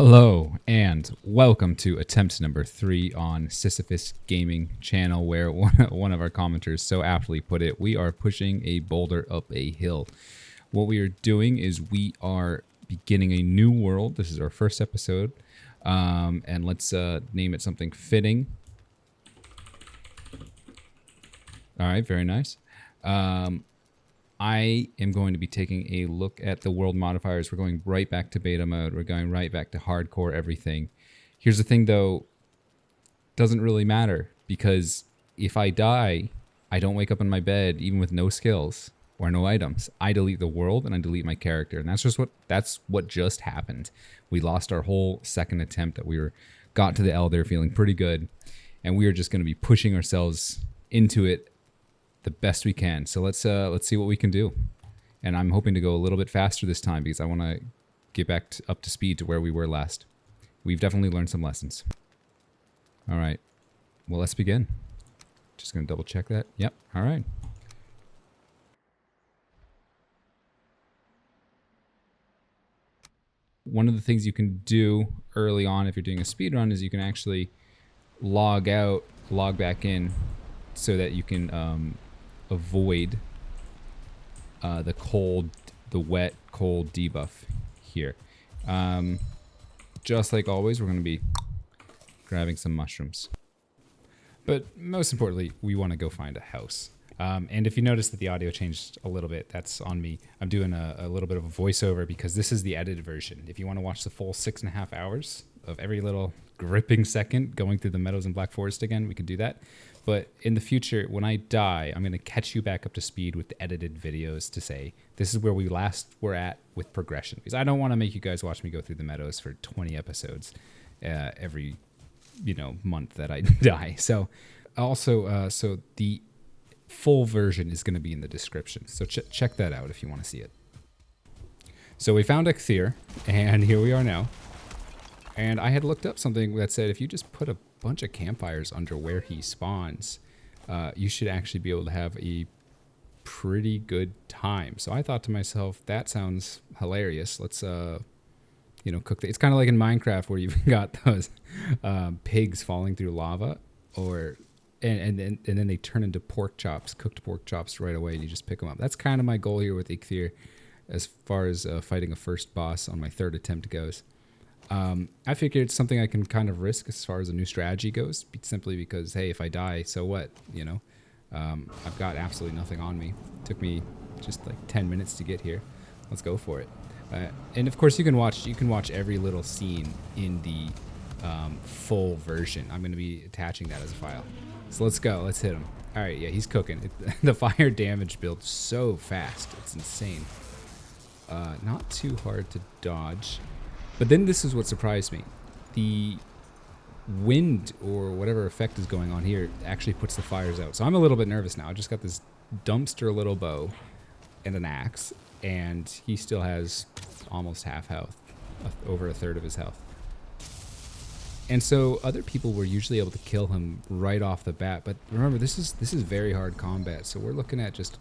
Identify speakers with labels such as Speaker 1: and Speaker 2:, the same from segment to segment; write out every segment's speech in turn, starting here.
Speaker 1: Hello and welcome to attempt number 3 on Sisyphus Gaming channel, where one of our commenters so aptly put it, we are pushing a boulder up a hill. What we are doing is we are beginning a new world. This is our first episode, and let's name it something fitting. All right, very nice. I am going to be taking a look at the world modifiers. We're going right back to beta mode. We're going right back to hardcore everything. Here's the thing, though. Doesn't really matter, because if I die, I don't wake up in my bed, even with no skills or no items. I delete the world and I delete my character. And that's what just happened. We lost our whole second attempt that got to the Elder feeling pretty good. And we are just going to be pushing ourselves into it the best we can. So let's see what we can do. And I'm hoping to go a little bit faster this time because I want to get back up to speed to where we were last. We've definitely learned some lessons. All right. Well, let's begin. Just going to double check that. Yep. All right. One of the things you can do early on if you're doing a speed run is you can actually log out, log back in, so that you can avoid the wet, cold debuff here. Just like always, we're going to be grabbing some mushrooms. But most importantly, we want to go find a house. And if you notice that the audio changed a little bit, that's on me. I'm doing a little bit of a voiceover because this is the edited version. If you want to watch the full 6.5 hours of every little gripping second going through the meadows and Black Forest again, we can do that. But in the future, when I die, I'm going to catch you back up to speed with the edited videos to say, this is where we last were at with progression. Because I don't want to make you guys watch me go through the meadows for 20 episodes every, month that I die. So also, so the full version is going to be in the description. So check that out if you want to see it. So we found Ecthyr, and here we are now. And I had looked up something that said if you just put a bunch of campfires under where he spawns, you should actually be able to have a pretty good time. So I thought to myself, that sounds hilarious. Let's cook it's kind of like in Minecraft where you've got those pigs falling through lava, and then they turn into pork chops, cooked pork chops right away, and you just pick them up. That's kind of my goal here with Ecthyr as far as fighting a first boss on my third attempt goes. I figured it's something I can kind of risk as far as a new strategy goes, simply because, hey, if I die, so what, I've got absolutely nothing on me. It took me just like 10 minutes to get here. Let's go for it. And of course you can watch every little scene in the full version. I'm going to be attaching that as a file. So let's go. Let's hit him. All right, yeah, he's cooking. The fire damage builds so fast. It's insane. Not too hard to dodge. But then this is what surprised me. The wind or whatever effect is going on here actually puts the fires out. So I'm a little bit nervous now. I just got this dumpster little bow and an axe, and he still has almost half health, over a third of his health. And so other people were usually able to kill him right off the bat. But remember, this is very hard combat. So we're looking at just,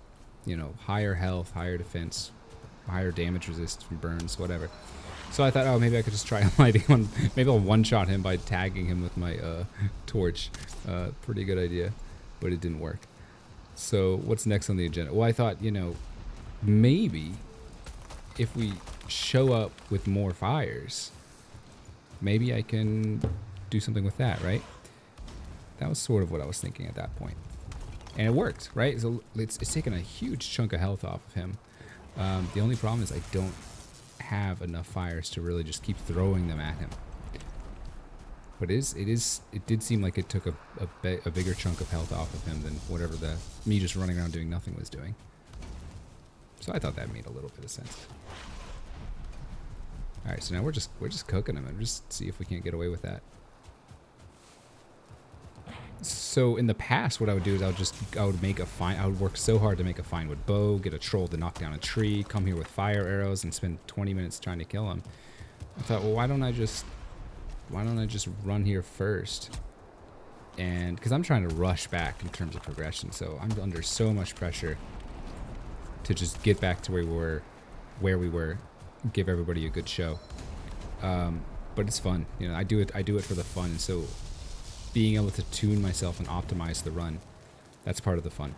Speaker 1: higher health, higher defense, higher damage resist from burns, whatever. So I thought, oh, maybe I could just try lighting one. Maybe I'll one-shot him by tagging him with my torch. Pretty good idea, but it didn't work. So what's next on the agenda? Well, I thought, maybe if we show up with more fires, maybe I can do something with that, right? That was sort of what I was thinking at that point. And it worked, right? So it's taken a huge chunk of health off of him. The only problem is I don't have enough fires to really just keep throwing them at him. But it did seem like it took a bigger chunk of health off of him than whatever me just running around doing nothing was doing. So I thought that made a little bit of sense. All right, so now we're just cooking him and just see if we can't get away with that. So in the past, what I would do is I would work so hard to make a fine with bow, get a troll to knock down a tree, come here with fire arrows, and spend 20 minutes trying to kill him. I thought, well, why don't I just run here first? And because I'm trying to rush back in terms of progression, so I'm under so much pressure to just get back to where we were, give everybody a good show. But but it's fun. You know, I do it for the fun. So being able to tune myself and optimize the run, that's part of the fun.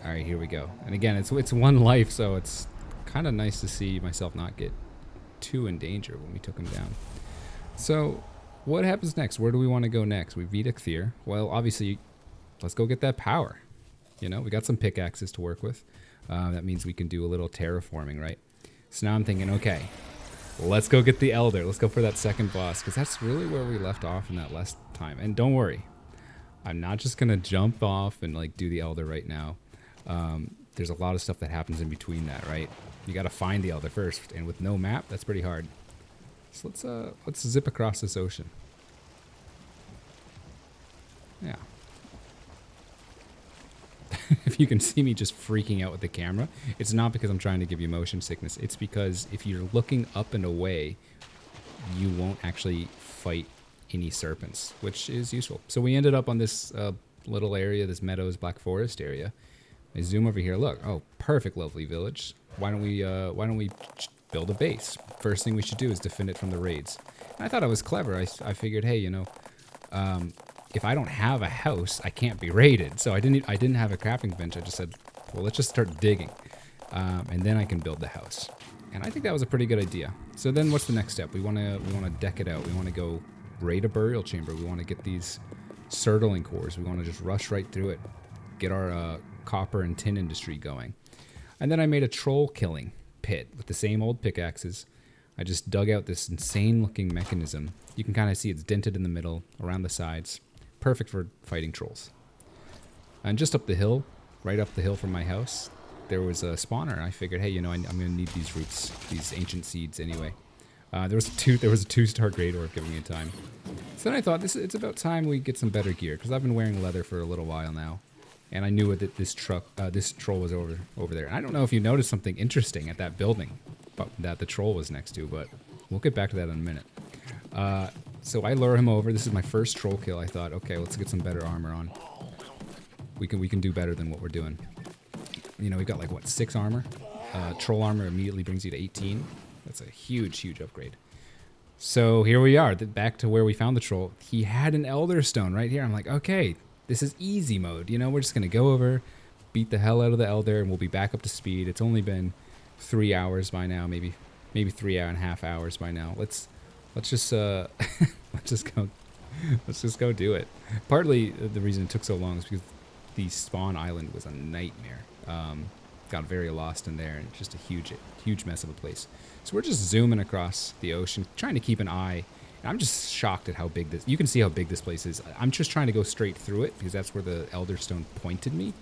Speaker 1: All right, here we go. And again, it's one life, so it's kind of nice to see myself not get too in danger when we took him down. So what happens next? Where do we want to go next? We beat Kthyr. Well, obviously, let's go get that power. You know, we got some pickaxes to work with. That means we can do a little terraforming, right? So now I'm thinking, okay, let's go get the Elder. Let's go for that second boss, because that's really where we left off in that last time. And don't worry, I'm not just going to jump off and like do the Elder right now. There's a lot of stuff that happens in between that, right? You got to find the Elder first, and with no map, that's pretty hard. So let's zip across this ocean. Yeah. If you can see me just freaking out with the camera, it's not because I'm trying to give you motion sickness. It's because if you're looking up and away, you won't actually fight any serpents, which is useful. So we ended up on this little area, this meadows, Black Forest area. I zoom over here. Look, oh, perfect, lovely village. Why don't we build a base? First thing we should do is defend it from the raids. And I thought I was clever. I figured, hey, you know, if I don't have a house, I can't be raided. So I didn't have a crafting bench. I just said, well, let's just start digging, and then I can build the house. And I think that was a pretty good idea. So then, what's the next step? We want to deck it out. We want to go raid a burial chamber. We want to get these surtling cores. We want to just rush right through it, get our copper and tin industry going. And then I made a troll killing pit with the same old pickaxes. I just dug out this insane looking mechanism. You can kind of see it's dented in the middle, around the sides. Perfect for fighting trolls. And just up the hill, right up the hill from my house, there was a spawner. I figured, hey, you know, I'm going to need these roots, these ancient seeds anyway. There was a 2-star grade orc giving me a time. So then I thought, it's about time we get some better gear, because I've been wearing leather for a little while now. And I knew that this troll was over there. And I don't know if you noticed something interesting at that building that the troll was next to, but we'll get back to that in a minute. So I lure him over. This is my first troll kill. I thought, okay, let's get some better armor on. We can do better than what we're doing. You know, we got like, what, 6 armor? Troll armor immediately brings you to 18. That's a huge, huge upgrade. So here we are, back to where we found the troll. He had an Elder Stone right here. I'm like, okay, this is easy mode. You know, we're just going to go over, beat the hell out of the Elder, and we'll be back up to speed. It's only been 3 hours by now, maybe 3.5 hours by now. Let's just let's just go do it. Partly the reason it took so long is because the spawn island was a nightmare. Got very lost in there, and just a huge mess of a place. So we're just zooming across the ocean, trying to keep an eye. And I'm just shocked at how big this. You can see how big this place is. I'm just trying to go straight through it because that's where the Elder Stone pointed me.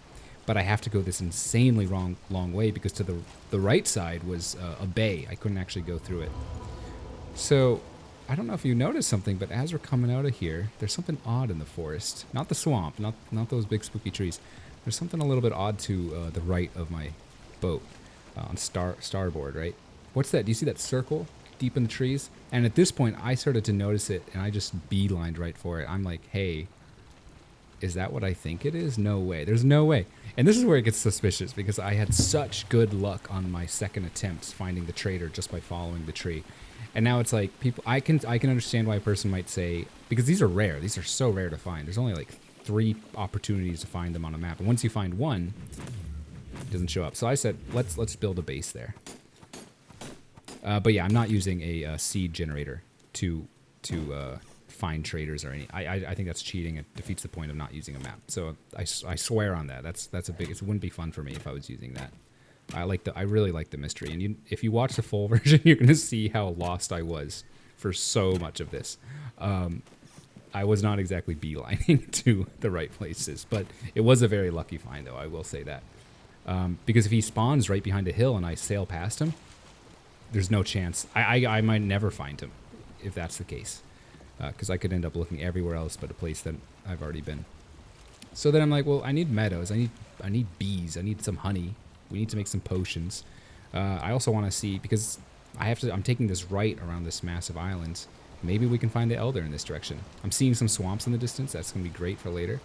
Speaker 1: But I have to go this insanely long way because to the right side was a bay. I couldn't actually go through it. So I don't know if you noticed something, but as we're coming out of here, there's something odd in the forest. Not the swamp, not those big spooky trees. There's something a little bit odd to the right of my boat on starboard, right? What's that? Do you see that circle deep in the trees? And at this point, I started to notice it, and I just beelined right for it. I'm like, hey, is that what I think it is? No way. There's no way. And this is where it gets suspicious, because I had such good luck on my second attempt finding the traitor just by following the tree. And now it's like, people, I can understand why a person might say, because these are rare. These are so rare to find. There's only like 3 opportunities to find them on a map. And once you find one, it doesn't show up. So I said, let's build a base there. But yeah, I'm not using a seed generator to find traders or any. I think that's cheating. It defeats the point of not using a map. So I swear on that. That's a big. It wouldn't be fun for me if I was using that. I really like the mystery. And if you watch the full version, you're gonna see how lost I was for so much of this. I was not exactly beelining to the right places, but it was a very lucky find, though. I will say that. Because if he spawns right behind a hill and I sail past him, there's no chance. I might never find him if that's the case. Because I could end up looking everywhere else but a place that I've already been. So then I'm like, well, I need meadows. I need bees. I need some honey. We need to make some potions. I also want to see, because I'm taking this right around this massive island. Maybe we can find the Elder in this direction. I'm seeing some swamps in the distance. That's going to be great for later.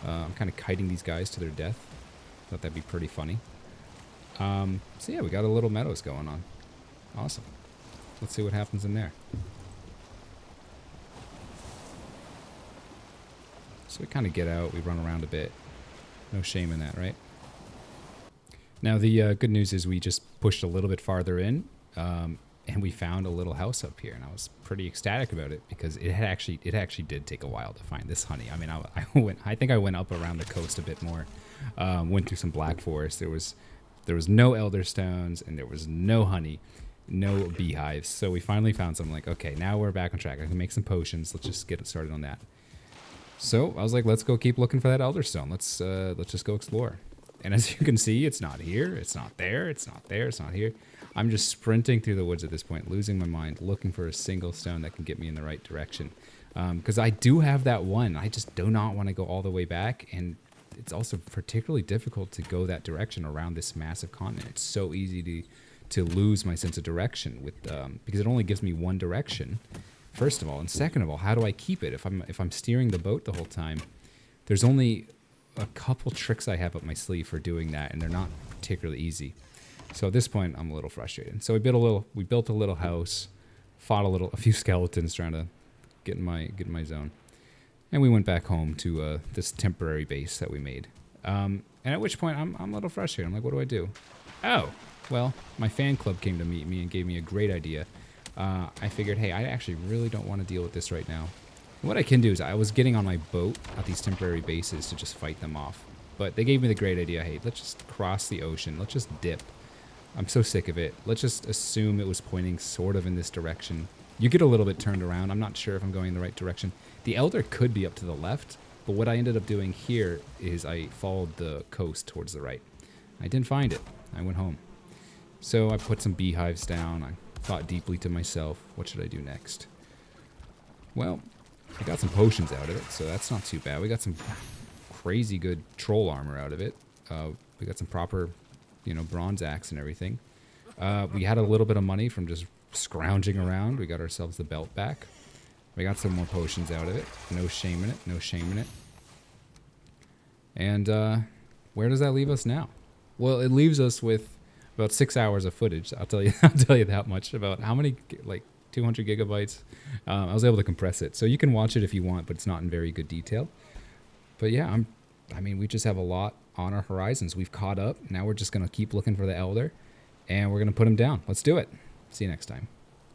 Speaker 1: I'm kind of kiting these guys to their death. Thought that'd be pretty funny. So yeah, we got a little meadows going on. Awesome. Let's see what happens in there. So we kind of get out, we run around a bit. No shame in that, right? Now the good news is we just pushed a little bit farther in, and we found a little house up here, and I was pretty ecstatic about it because it actually did take a while to find this honey. I mean, I think I went up around the coast a bit more, went through some black forest. There was no elder stones, and there was no honey, no beehives. So we finally found some. Like, okay, now we're back on track. I can make some potions. Let's just get started on that. So I was like, let's go keep looking for that elder stone. Let's just go explore. And as you can see, it's not here, it's not there, it's not there, it's not here. I'm just sprinting through the woods at this point, losing my mind, looking for a single stone that can get me in the right direction. Because I do have that one. I just do not want to go all the way back. And it's also particularly difficult to go that direction around this massive continent. It's so easy to lose my sense of direction with because it only gives me one direction, first of all. And second of all, how do I keep it? If I'm steering the boat the whole time, there's only a couple tricks I have up my sleeve for doing that, and they're not particularly easy. So at this point, I'm a little frustrated. So we built a little house, fought a few skeletons trying to get in my zone, and we went back home to this temporary base that we made. And at which point, I'm a little frustrated. I'm like, what do I do? Oh, well, my fan club came to meet me and gave me a great idea. I figured, hey, I actually really don't want to deal with this right now. What I can do is I was getting on my boat at these temporary bases to just fight them off. But they gave me the great idea, hey, let's just cross the ocean. Let's just dip. I'm so sick of it. Let's just assume it was pointing sort of in this direction. You get a little bit turned around. I'm not sure if I'm going in the right direction. The elder could be up to the left, but what I ended up doing here is I followed the coast towards the right. I didn't find it. I went home. So I put some beehives down. I thought deeply to myself, what should I do next? Well, I got some potions out of it, so that's not too bad. We got some crazy good troll armor out of it. We got some proper, bronze axe and everything. We had a little bit of money from just scrounging around. We got ourselves the belt back. We got some more potions out of it. No shame in it. No shame in it. And where does that leave us now? Well, it leaves us with about 6 hours of footage. I'll tell you that much. About how many, 200 gigabytes. I was able to compress it. So you can watch it if you want, but it's not in very good detail. But yeah, we just have a lot on our horizons. We've caught up. Now we're just going to keep looking for the elder, and we're going to put him down. Let's do it. See you next time.